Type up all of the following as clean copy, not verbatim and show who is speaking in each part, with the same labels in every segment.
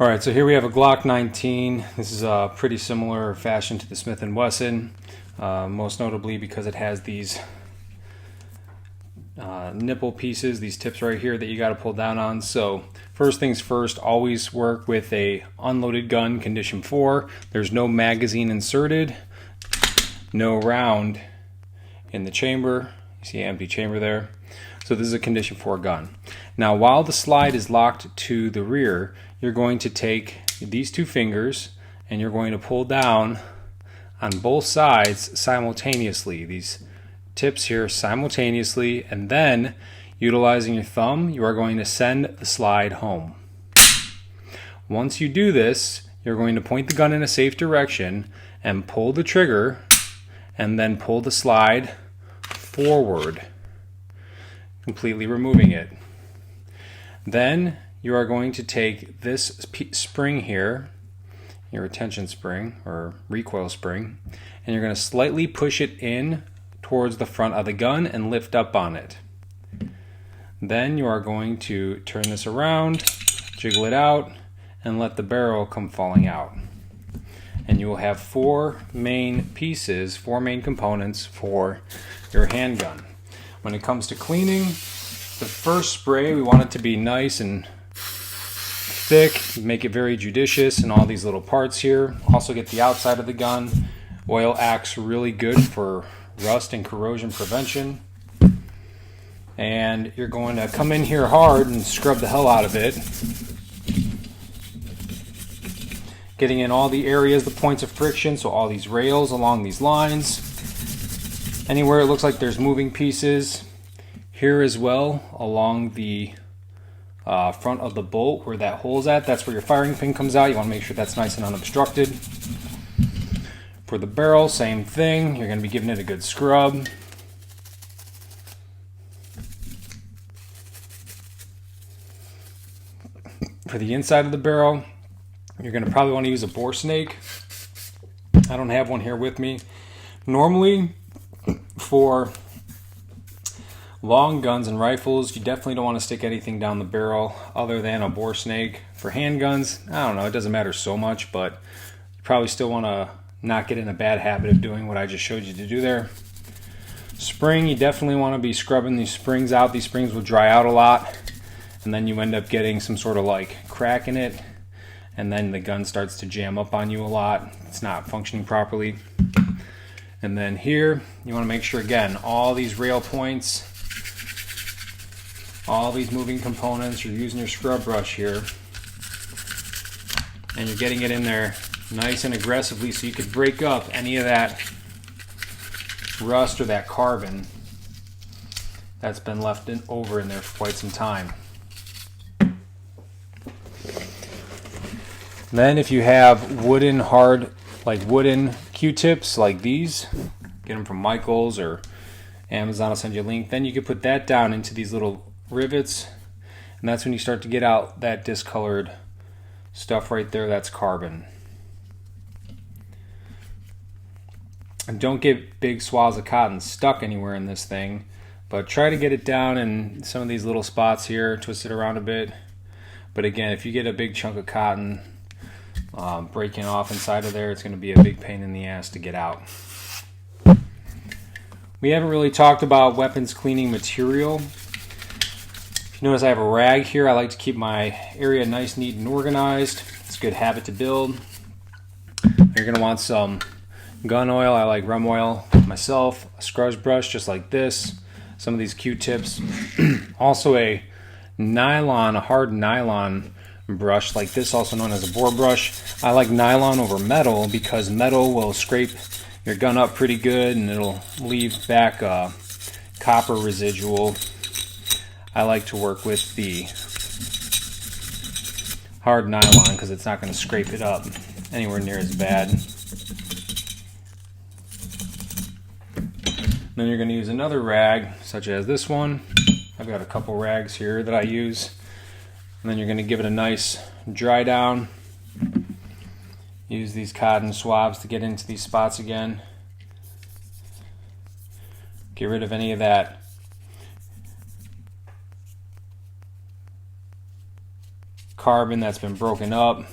Speaker 1: All right, so here we have a Glock 19. This is a pretty similar fashion to the Smith & Wesson, most notably because it has these nipple pieces, these tips right here that you got to pull down on. So first things first, always work with a unloaded gun, condition 4. There's no magazine inserted, no round in the chamber. You see an empty chamber there. So this is a condition 4 gun. Now while the slide is locked to the rear, you're going to take these two fingers and you're going to pull down on both sides simultaneously. These tips here simultaneously, and then utilizing your thumb, you are going to send the slide home. Once you do this, you're going to point the gun in a safe direction and pull the trigger and then pull the slide forward, completely removing it. Then you are going to take this spring here, your retention spring or recoil spring, and you're going to slightly push it in towards the front of the gun and lift up on it. Then you are going to turn this around, jiggle it out, and let the barrel come falling out. And you will have 4 main pieces, 4 main components for your handgun. When it comes to cleaning, the first spray, we want it to be nice and thick, make it very judicious in all these little parts here. Also get the outside of the gun. Oil acts really good for rust and corrosion prevention. And you're going to come in here hard and scrub the hell out of it, getting in all the areas, the points of friction, so all these rails along these lines, anywhere it looks like there's moving pieces, here as well along the front of the bolt where that hole's at. That's where your firing pin comes out. You want to make sure that's nice and unobstructed. For the barrel, same thing. You're going to be giving it a good scrub. For the inside of the barrel, you're going to probably want to use a bore snake. I don't have one here with me. Normally, for long guns and rifles, you definitely don't want to stick anything down the barrel other than a bore snake. For handguns, I don't know, it doesn't matter so much, but you probably still want to not get in a bad habit of doing what I just showed you to do there. Spring, you definitely want to be scrubbing these springs out. These springs will dry out a lot, and then you end up getting some sort of like crack in it, and then the gun starts to jam up on you a lot. It's not functioning properly. And then here, you want to make sure, again, all these rail points, all these moving components, you're using your scrub brush here, and you're getting it in there nice and aggressively so you could break up any of that rust or that carbon that's been left over in there for quite some time. Then if you have wooden Q-tips like these, get them from Michael's or Amazon, I'll send you a link, then you can put that down into these little rivets, and that's when you start to get out that discolored stuff right there. That's carbon. And don't get big swaths of cotton stuck anywhere in this thing, but try to get it down in some of these little spots here, twist it around a bit. But again, if you get a big chunk of cotton breaking off inside of there, it's going to be a big pain in the ass to get out. We haven't really talked about weapons cleaning material. If you notice, I have a rag here. I like to keep my area nice, neat, and organized. It's a good habit to build. You're going to want some gun oil. I like rum oil myself. A scrub brush just like this. Some of these Q-tips. Also a hard nylon brush like this, also known as a bore brush. I like nylon over metal because metal will scrape your gun up pretty good and it'll leave back a copper residual. I like to work with the hard nylon because it's not going to scrape it up anywhere near as bad. Then you're going to use another rag such as this one. I've got a couple rags here that I use. And then you're going to give it a nice dry down. Use these cotton swabs to get into these spots again. Get rid of any of that carbon that's been broken up.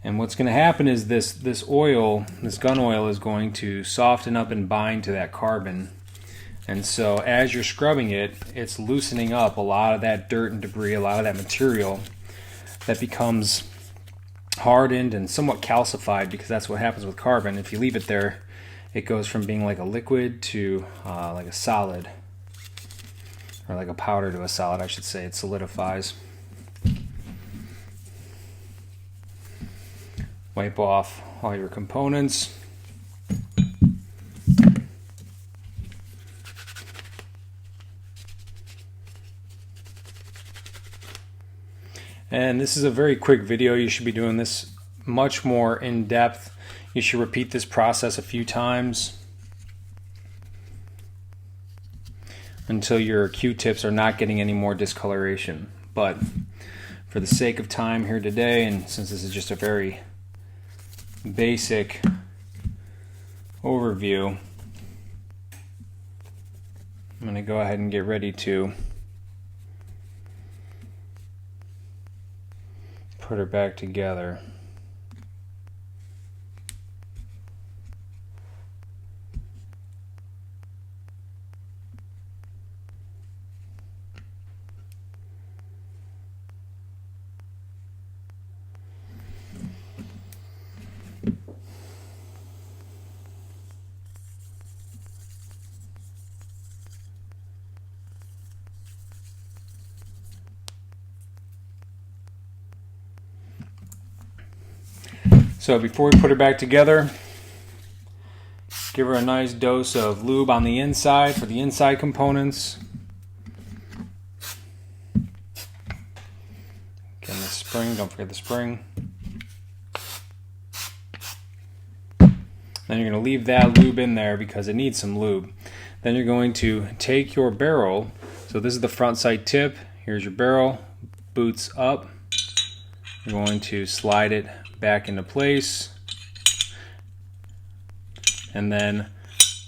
Speaker 1: And what's going to happen is this gun oil is going to soften up and bind to that carbon. And so as you're scrubbing it, it's loosening up a lot of that dirt and debris, a lot of that material that becomes hardened and somewhat calcified, because that's what happens with carbon. If you leave it there, it goes from being like a liquid to like a solid, or like a powder to a solid, I should say. It solidifies. Wipe off all your components. And this is a very quick video. You should be doing this much more in depth. You should repeat this process a few times until your Q-tips are not getting any more discoloration. But for the sake of time here today, and since this is just a very basic overview, I'm going to go ahead and get ready to put her back together. So before we put her back together, give her a nice dose of lube on the inside for the inside components. Again, the spring, don't forget the spring. Then you're going to leave that lube in there because it needs some lube. Then you're going to take your barrel. So this is the front sight tip. Here's your barrel, boots up. You're going to slide it back into place, and then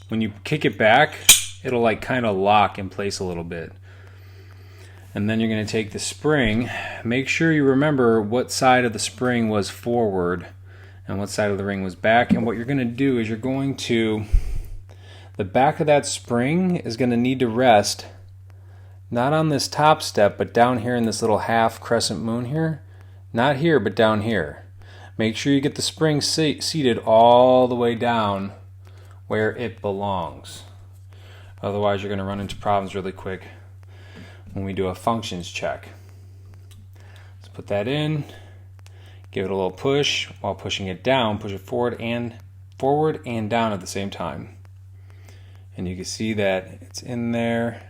Speaker 1: when you kick it back, it'll like kind of lock in place a little bit. And then you're going to take the spring. Make sure you remember what side of the spring was forward and what side of the ring was back. And what you're going to do is you're going to, the back of that spring is going to need to rest not on this top step, but down here in this little half crescent moon here. Not here, but down here. Make sure you get the spring seated all the way down where it belongs. Otherwise, you're going to run into problems really quick when we do a functions check. Let's put that in. Give it a little push. While pushing it down, push it forward and down at the same time. And you can see that it's in there,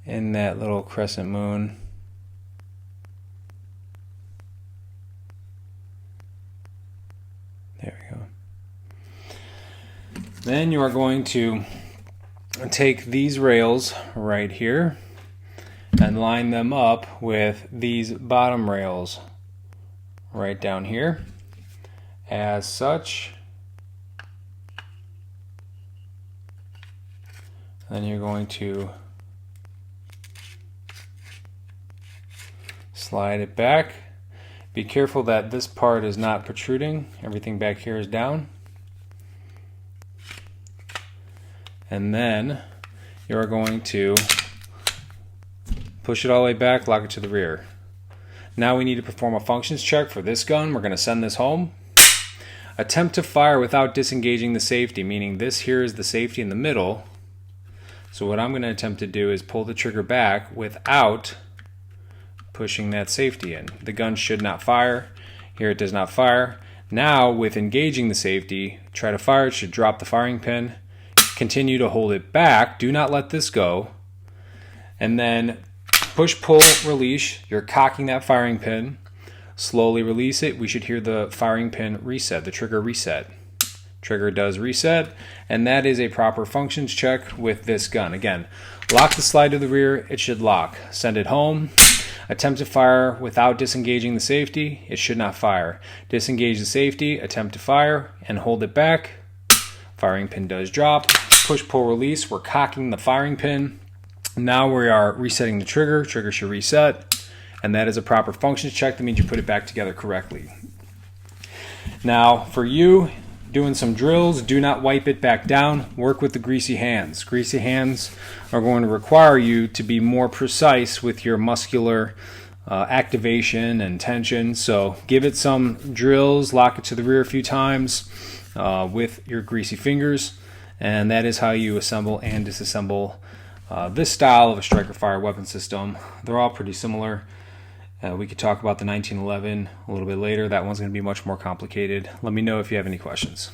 Speaker 1: in that little crescent moon. There we go. Then you are going to take these rails right here and line them up with these bottom rails right down here as such. Then you're going to slide it back. Be careful that this part is not protruding. Everything back here is down. And then you're going to push it all the way back, lock it to the rear. Now we need to perform a functions check for this gun. We're going to send this home. Attempt to fire without disengaging the safety, meaning this here is the safety in the middle. So what I'm going to attempt to do is pull the trigger back without pushing that safety in. The gun should not fire. Here it does not fire. Now with engaging the safety, try to fire. It should drop the firing pin. Continue to hold it back. Do not let this go. And then push, pull, release. You're cocking that firing pin. Slowly release it. We should hear the firing pin reset, the trigger reset. Trigger does reset, and that is a proper functions check with this gun. Again, lock the slide to the rear. It should lock. Send it home. Attempt to fire without disengaging the safety. It should not fire. Disengage the safety, attempt to fire, and hold it back. Firing pin does drop. Push, pull, release. We're cocking the firing pin. Now we are resetting the trigger. Trigger should reset. and that is a proper functions check. That means you put it back together correctly. Now, for you doing some drills, do not wipe it back down. Work with the greasy hands. Greasy hands are going to require you to be more precise with your muscular activation and tension. So give it some drills, lock it to the rear a few times with your greasy fingers, and that is how you assemble and disassemble this style of a striker fire weapon system. They're all pretty similar. We could talk about the 1911 a little bit later. That one's going to be much more complicated. Let me know if you have any questions.